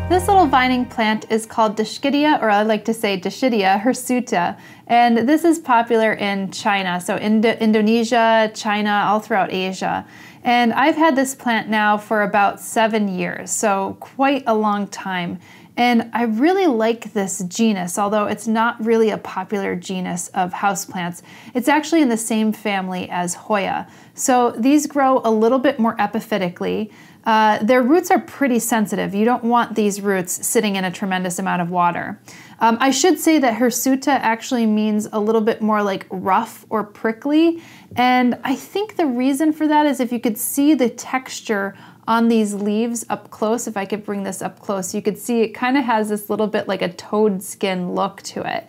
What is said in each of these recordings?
This little vining plant is called Dischidia, or I like to say Dischidia hirsuta, and this is popular in China, so Indonesia, China, all throughout Asia. And I've had this plant now for about 7 years, so quite a long time. And I really like this genus, although it's not really a popular genus of houseplants. It's actually in the same family as Hoya. So these grow a little bit more epiphytically. Their roots are pretty sensitive. You don't want these roots sitting in a tremendous amount of water. I should say that hirsuta actually means a little bit more like rough or prickly. And I think the reason for that is if you could see the texture on these leaves up close, if I could bring this up close, you could see it kind of has this little bit like a toad skin look to it.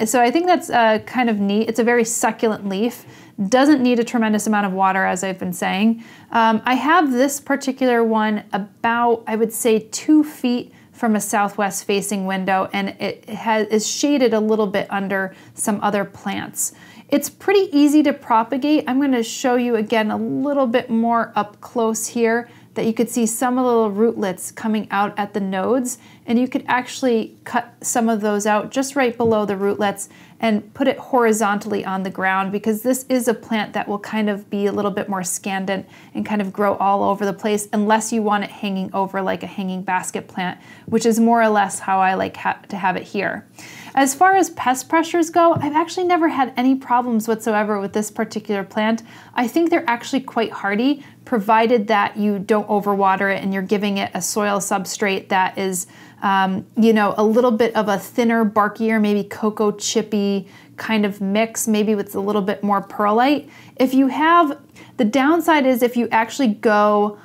So I think that's kind of neat. It's a very succulent leaf. Doesn't need a tremendous amount of water, as I've been saying. I have this particular one about, I would say, 2 feet from a southwest facing window, and it is shaded a little bit under some other plants. It's pretty easy to propagate. I'm going to show you again a little bit more up close here that you could see some of the little rootlets coming out at the nodes, and you could actually cut some of those out just right below the rootlets and put it horizontally on the ground, because this is a plant that will kind of be a little bit more scandent and kind of grow all over the place unless you want it hanging over like a hanging basket plant, which is more or less how I like to have it here. As far as pest pressures go, I've actually never had any problems whatsoever with this particular plant. I think they're actually quite hardy, provided that you don't overwater it and you're giving it a soil substrate that is, you know, a little bit of a thinner, barkier, maybe cocoa chippy kind of mix, maybe with a little bit more perlite. If you have, the downside is if you actually go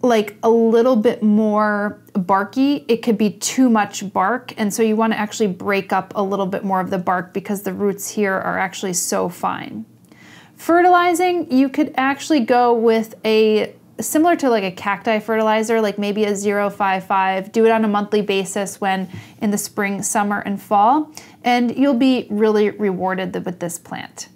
like a little bit more barky, it could be too much bark, and so you want to actually break up a little bit more of the bark because the roots here are actually so fine. Fertilizing, you could actually go with a similar to like a cacti fertilizer, like maybe a 0.55. Do it on a monthly basis when in the spring, summer, and fall, and you'll be really rewarded with this plant.